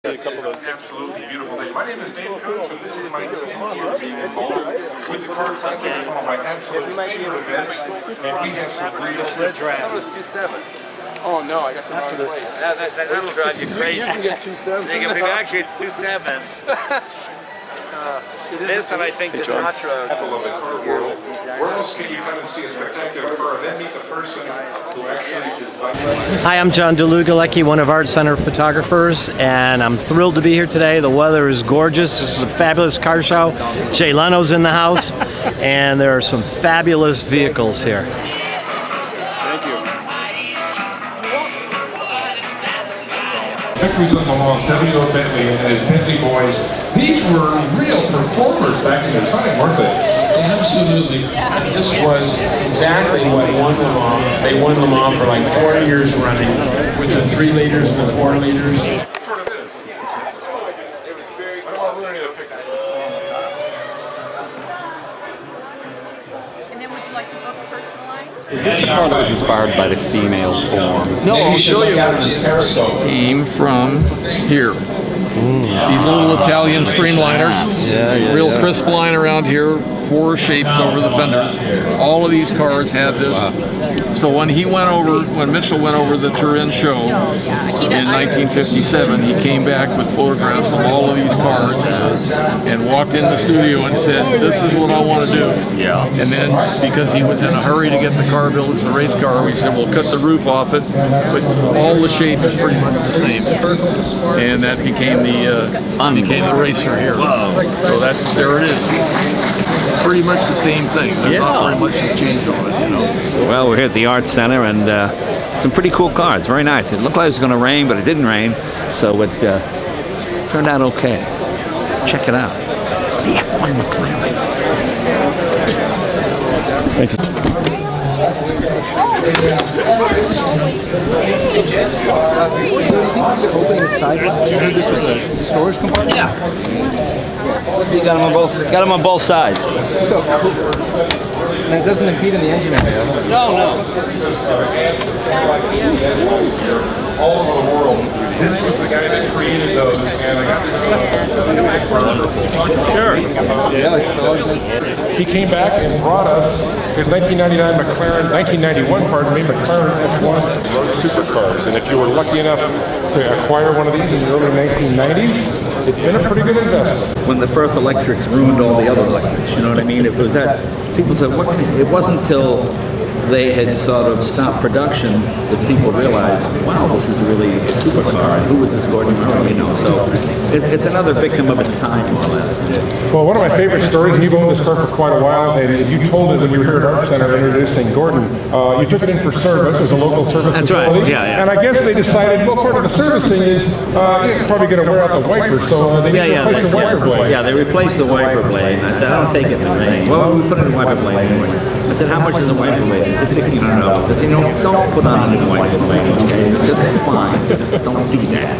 It's an absolutely beautiful day. My name is Dave Coates, and this is my team here being involved with the Car Classic. It's one of my absolute favorite events, and we have some great stuff. That was 2.7. Oh no, I got the wrong plate. That'll drive you crazy. You can get 2.7. Actually, it's 2.7. This and I think the Nitro. Where else can you come and see a spectacular car and then meet the person who actually designed it? Hi, I'm John DeLugalecki, one of Art Center photographers, and I'm thrilled to be here today. The weather is gorgeous. This is a fabulous car show. Jay Leno's in the house, and there are some fabulous vehicles here. Thank you. Victories of Le Mans, W.O. Bentley and his Bentley boys. These were real performers back in their time, weren't they? Absolutely. This was exactly what won Le Mans. They won Le Mans for like 4 years running with the 3 liters and the 4 liters. It sort of is. It was very, I don't want to ruin any of the pictures. And then would you like to book personalized? Is this the car that was inspired by the female form? No, I'll show you. Came from here. These little Italian streamliners, real crisp line around here, 4 shapes over the fenders. All of these cars had this. So when Mitchell went over the Turin show in 1957, he came back with photographs of all of these cars and walked in the studio and said, "This is what I want to do." Yeah. And then, because he was in a hurry to get the car built, it's a race car, we said, "We'll cut the roof off it," but all the shape is pretty much the same. And that became the racer here. So there it is. Pretty much the same thing. There's not very much has changed on it, you know. Well, we're here at the Art Center, and some pretty cool cars. Very nice. It looked like it was going to rain, but it didn't rain, so it turned out okay. Check it out. The F1 McLaren. Thank you. Opening the side, you heard this was a storage compartment? Yeah. So you got them on both sides. So cool. And it doesn't impede in the engine area. No. All over the world. This was the guy that created those, and I got to Sure. He came back and brought us his 1999 McLaren, 1991, pardon me, McLaren F1 road supercars. And if you were lucky enough to acquire one of these in the early 1990s, it's been a pretty good investment. When the first electrics ruined all the other electrics, you know what I mean? It was that people said, it wasn't until they had sort of stopped production that people realized, wow, this is really a supercar, and who was this Gordon Murray, you know? So it's another victim of its time, more or less. Well, one of my favorite stories, and you've owned this car for quite a while, and you told it when you were here at Art Center introducing Gordon. You took it in for service as a local service facility. Right, yeah. And I guess they decided, well, part of the servicing is you're probably going to wear out the wipers, so they need to replace the wiper blade. Yeah, they replaced the wiper blade, and I said, I don't take it in the rain. Well, we put in a wiper blade anyway. I said, how much is a wiper blade? He said, $1,500. I said, don't put on a new wiper blade, okay? This is fine, just don't do that.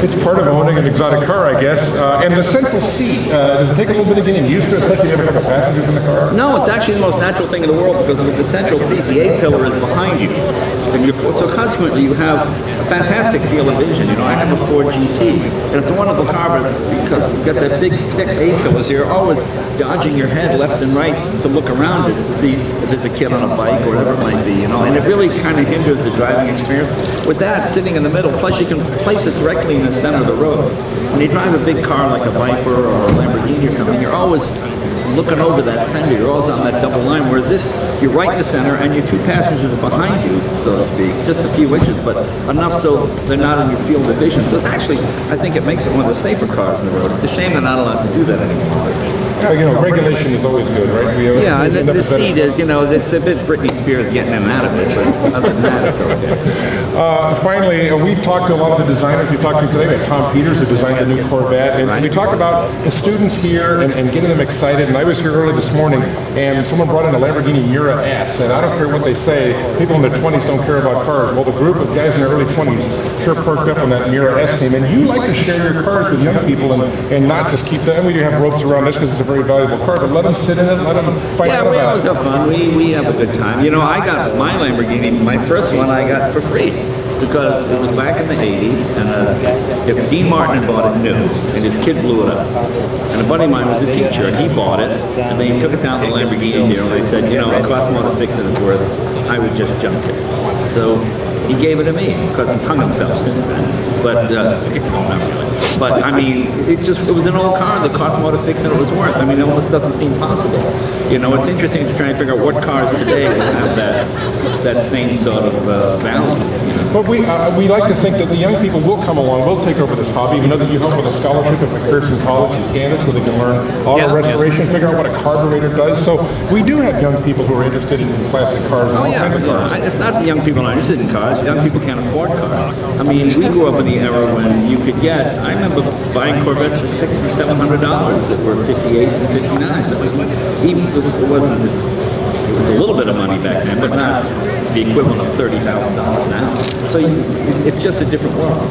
It's part of owning an exotic car, I guess. And the central seat, does it take a little bit of getting used to, especially if you have a couple passengers in the car? No, it's actually the most natural thing in the world, because with the central seat, the A-pillar is behind you. So consequently, you have a fantastic field of vision. You know, I have a Ford GT, and it's a wonderful car, but it's because you've got that big, thick A-pillar, so you're always dodging your head left and right to look around it to see if there's a kid on a bike or whatever it might be, you know, and it really kind of hinders the driving experience. With that, sitting in the middle, plus you can place it directly in the center of the road. When you drive a big car like a Viper or a Lamborghini or something, you're always looking over that fender, you're always on that double line, whereas this, you're right in the center and your 2 passengers are behind you, so to speak, just a few inches, but enough so they're not in your field of vision. So it's actually, I think it makes it one of the safer cars in the road. It's a shame they're not allowed to do that anymore. Yeah, you know, regulation is always good, right? Yeah, and the seat is, you know, it's a bit Britney Spears getting in and out of it, but other than that, it's okay. Finally, we've talked to a lot of the designers we talked to today. We had Tom Peters, who designed the new Corvette, and we talked about the students here and getting them excited. And I was here early this morning, and someone brought in a Lamborghini Miura S, and I don't care what they say, people in their 20s don't care about cars. Well, the group of guys in their early 20s sure perked up when that Miura S came, and you like to share your cars with young people and not just keep them. And we do have ropes around this because it's a very valuable car, but let them sit in it, let them find out about it. Yeah, we always have fun. We have a good time. You know, I got my Lamborghini, my first one I got for free. because it was back in the 80s, and if Dean Martin had bought it new, and his kid blew it up, and a buddy of mine was a teacher, and he bought it, and then he took it down to the Lamborghini dealer, and they said, you know, it costs more to fix than it's worth, I would just junk it. So he gave it to me, because he's hung himself since then. But, not really. But I mean, it was an old car that cost more to fix than it was worth. I mean, all this doesn't seem possible. You know, it's interesting to try and figure out what cars today will have that same sort of value. But we like to think that the young people will come along, will take over this hobby. We know that you help with a scholarship at McPherson College in Kansas where they can learn auto restoration, figure out what a carburetor does. So we do have young people who are interested in classic cars and all kinds of cars. It's not the young people are interested in cars. Young people can't afford cars. I mean, we grew up in the era when you could get, I remember buying Corvettes for $600 and $700 that were 58s and 59s. It was a little bit of money back then, but not the equivalent of $30,000 now. So it's just a different world.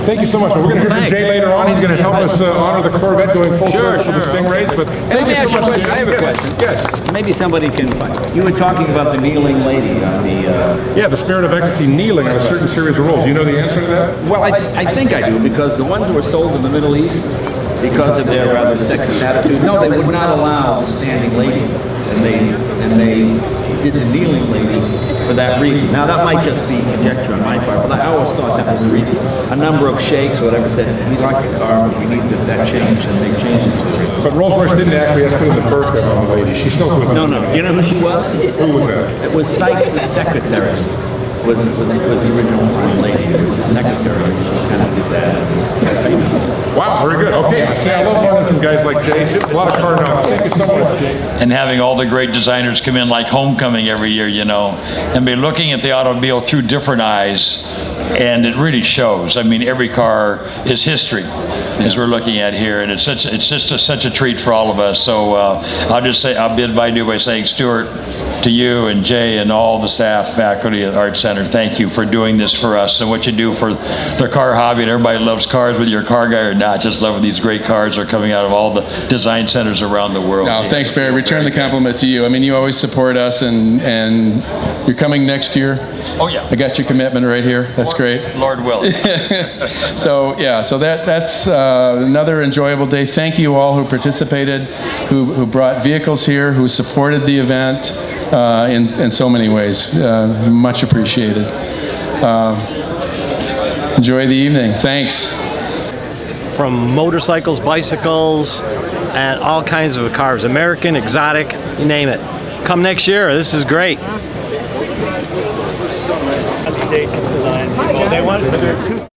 Thank you so much. We're going to hear from Jay later on. He's going to help us honor the Corvette going full circle for the Stingrays. But thank you so much. I have a question. Yes. Maybe somebody can find. You were talking about the kneeling lady on the... Yeah, the Spirit of Ecstasy kneeling on a certain series of rules. Do you know the answer to that? Well, I think I do, because the ones that were sold in the Middle East, because of their rather sexist attitude, no, they would not allow the standing lady, and they did the kneeling lady for that reason. Now, that might just be conjecture on my part, but I always thought that was the reason. A number of sheikhs, whatever, said, we like the car, but we need that change, and they changed it to it. But Rolls-Royce didn't acquiesce to the Berg on the lady. She still was. No. You know who she was? Who was that? It was Sykes' secretary. Was the original flying lady. It was his secretary. She kind of did that. Wow, very good. Okay, see, I love learning from guys like Jay. A lot of car knowledge. Thank you so much, Jay. And having all the great designers come in like homecoming every year, you know, and be looking at the automobile through different eyes, and it really shows. I mean, every car is history, as we're looking at here, and it's just such a treat for all of us. So I'll bid adieu by saying, Stuart, to you and Jay and all the staff, faculty at Art Center, thank you for doing this for us and what you do for the car hobby. And everybody loves cars, whether you're a car guy or not. Just love these great cars are coming out of all the design centers around the world. No, thanks, Barry. Return the compliment to you. I mean, you always support us, and you're coming next year. Oh yeah. I got your commitment right here. That's great. Lord willing. So yeah, so that's another enjoyable day. Thank you all who participated, who brought vehicles here, who supported the event in so many ways. Much appreciated. Enjoy the evening. Thanks. From motorcycles, bicycles, and all kinds of cars, American, exotic, you name it. Come next year. This is great. They wanted